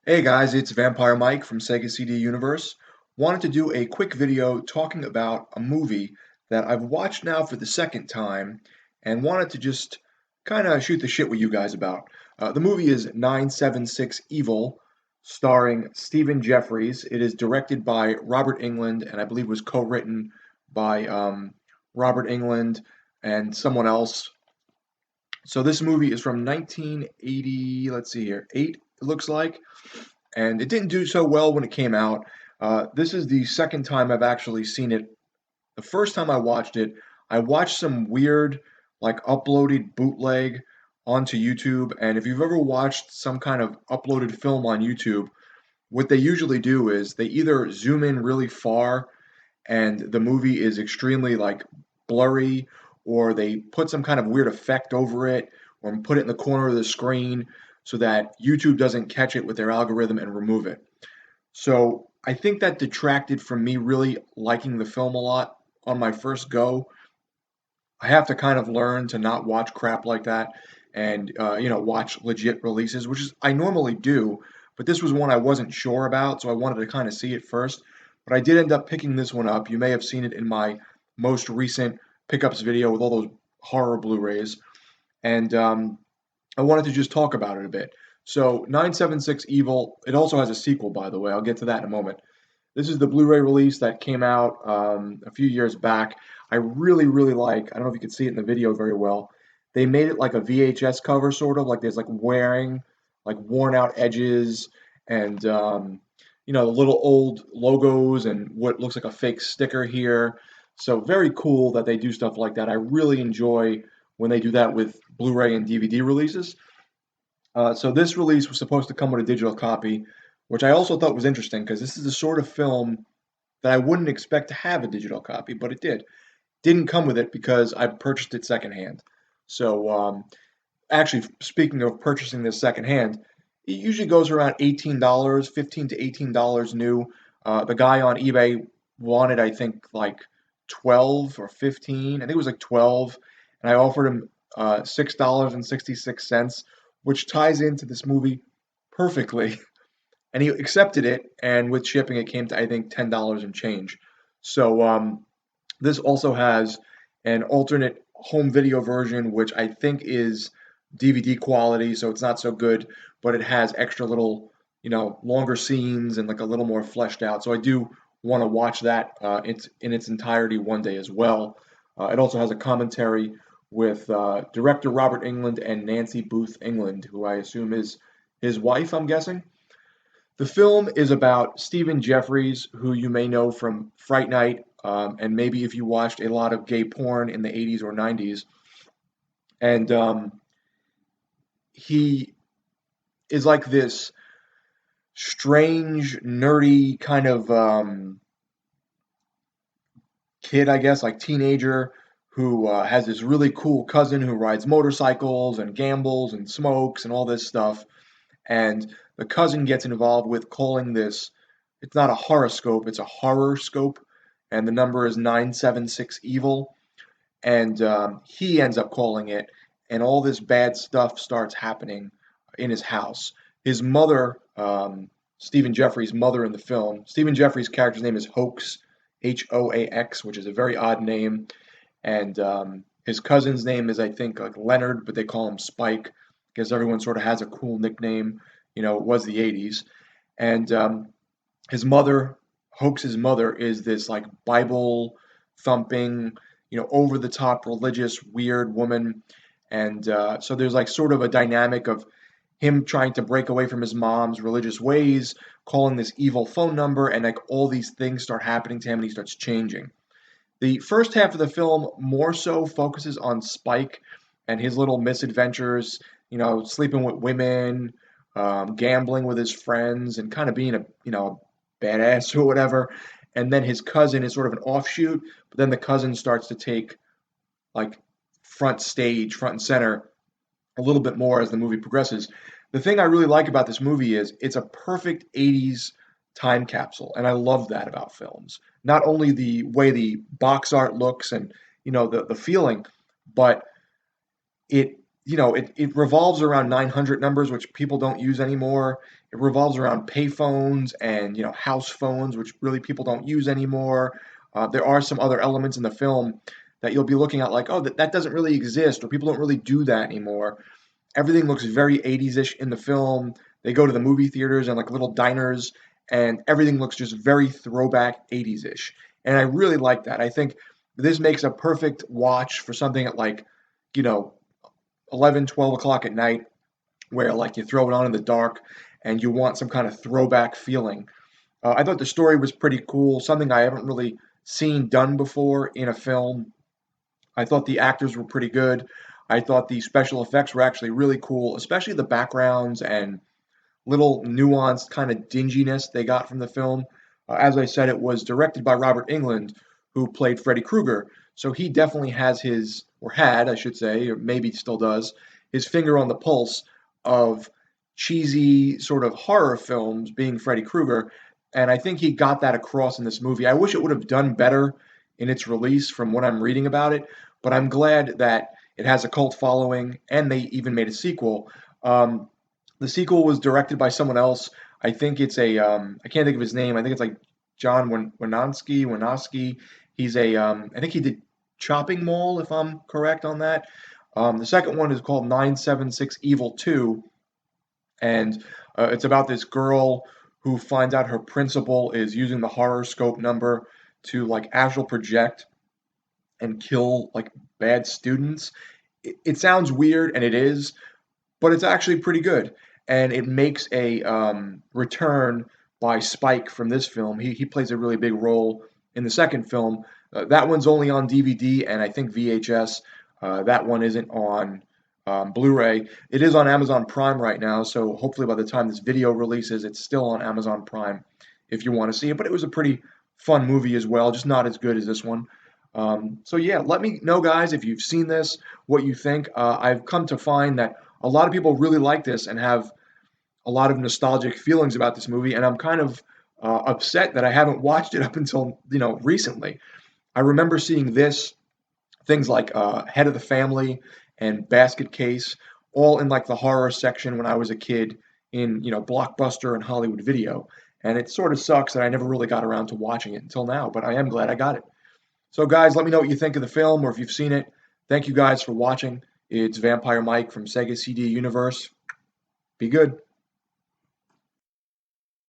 Hey guys, it's Vampire Mike from Sega CD Universe. Wanted to do a quick video talking about a movie that I've watched now for the second time and wanted to just kind of shoot the shit with you guys about. The movie is 976 Evil, starring Stephen Jeffries. It is directed by Robert Englund and I believe was co-written by Robert Englund and someone else. So this movie is from 1980, let's see here, 8 it looks like, and it didn't do so well when it came out. This is the second time I've actually seen it. The first time I watched some weird, like uploaded bootleg onto YouTube. And if you've ever watched some kind of uploaded film on YouTube, what they usually do is they either zoom in really far and the movie is extremely like blurry, or they put some kind of weird effect over it, or put it in the corner of the screen so that YouTube doesn't catch it with their algorithm and remove it. So I think that detracted from me really liking the film a lot on my first go. I have to kind of learn to not watch crap like that and watch legit releases, which is I normally do, but this was one I wasn't sure about, so I wanted to kind of see it first. But I did end up picking this one up. You may have seen it in my most recent pickups video with all those horror Blu-rays, and I wanted to just talk about it a bit. So 976 Evil, it also has a sequel, by the way. I'll get to that in a moment. This is the Blu-ray release that came out a few years back. I really, really like. I don't know if you can see it in the video very well. They made it like a VHS cover, sort of like there's like wearing, like worn out edges, and the little old logos and what looks like a fake sticker here. So very cool that they do stuff like that. I really enjoy when they do that with Blu-ray and DVD releases. So this release was supposed to come with a digital copy, which I also thought was interesting because this is the sort of film that I wouldn't expect to have a digital copy, but it did. Didn't come with it because I purchased it secondhand. So actually, speaking of purchasing this secondhand, it usually goes around $18, $15 to $18 new. The guy on eBay wanted, I think, like 12 or 15. I think it was like 12, and I offered him $6.66, which ties into this movie perfectly. And he accepted it, and with shipping, it came to I think $10 and change. So this also has an alternate home video version, which I think is DVD quality, so it's not so good, but it has extra little, longer scenes and like a little more fleshed out. So I do want to watch that it's in its entirety one day as well. It also has a commentary with director Robert Englund and Nancy Booth Englund, who I assume is his wife, I'm guessing. The film is about Stephen Jeffries, who you may know from Fright Night, and maybe if you watched a lot of gay porn in the 80s or 90s. And he is like this strange, nerdy kind of kid, I guess, like teenager, who has this really cool cousin who rides motorcycles and gambles and smokes and all this stuff. And the cousin gets involved with calling this, it's not a horoscope, it's a horror scope, and the number is 976 evil. And he ends up calling it, and all this bad stuff starts happening in his house. His mother, Stephen Jeffries' mother in the film, Stephen Jeffries' character's name is Hoax, Hoax, which is a very odd name, and his cousin's name is, I think, like Leonard, but they call him Spike because everyone sort of has a cool nickname. It was the 80s. And his mother, Hoax's mother, is this like Bible thumping, over the top religious, weird woman. And so there's like sort of a dynamic of him trying to break away from his mom's religious ways, calling this evil phone number, and like all these things start happening to him and he starts changing. The first half of the film more so focuses on Spike and his little misadventures, sleeping with women, gambling with his friends, and kind of being a, badass or whatever. And then his cousin is sort of an offshoot, but then the cousin starts to take like front stage, front and center a little bit more as the movie progresses. The thing I really like about this movie is it's a perfect 80s time capsule, and I love that about films. Not only the way the box art looks and the feeling, but it it revolves around 900 numbers, which people don't use anymore. It revolves around payphones and, house phones, which really people don't use anymore. There are some other elements in the film that you'll be looking at like, oh, that doesn't really exist, or people don't really do that anymore. Everything looks very 80s-ish in the film. They go to the movie theaters and like little diners, and everything looks just very throwback 80s-ish. And I really like that. I think this makes a perfect watch for something at like, you know, 11, 12 o'clock at night, where like you throw it on in the dark and you want some kind of throwback feeling. I thought the story was pretty cool, something I haven't really seen done before in a film. I thought the actors were pretty good. I thought the special effects were actually really cool, especially the backgrounds and little nuanced kind of dinginess they got from the film. As I said, it was directed by Robert Englund, who played Freddy Krueger. So he definitely has his, or had, I should say, or maybe still does, his finger on the pulse of cheesy sort of horror films being Freddy Krueger. And I think he got that across in this movie. I wish it would have done better in its release from what I'm reading about it, but I'm glad that it has a cult following and they even made a sequel. The sequel was directed by someone else. I think it's I can't think of his name. I think it's like John Winoski. He's I think he did Chopping Mall, if I'm correct on that. The second one is called 976 Evil 2, and it's about this girl who finds out her principal is using the horoscope number to like astral project and kill like bad students. It sounds weird, and it is, but it's actually pretty good. And it makes a return by Spike from this film. He plays a really big role in the second film. That one's only on DVD and I think VHS. That one isn't on Blu-ray. It is on Amazon Prime right now, so hopefully by the time this video releases, it's still on Amazon Prime if you want to see it. But it was a pretty fun movie as well, just not as good as this one. So yeah, let me know, guys, if you've seen this, what you think. I've come to find that a lot of people really like this and have a lot of nostalgic feelings about this movie, and I'm kind of upset that I haven't watched it up until recently. I remember seeing this, things like Head of the Family and Basket Case, all in like the horror section when I was a kid in Blockbuster and Hollywood Video, and it sort of sucks that I never really got around to watching it until now, but I am glad I got it. So, guys, let me know what you think of the film or if you've seen it. Thank you guys for watching. It's Vampire Mike from Sega CD Universe. Be good.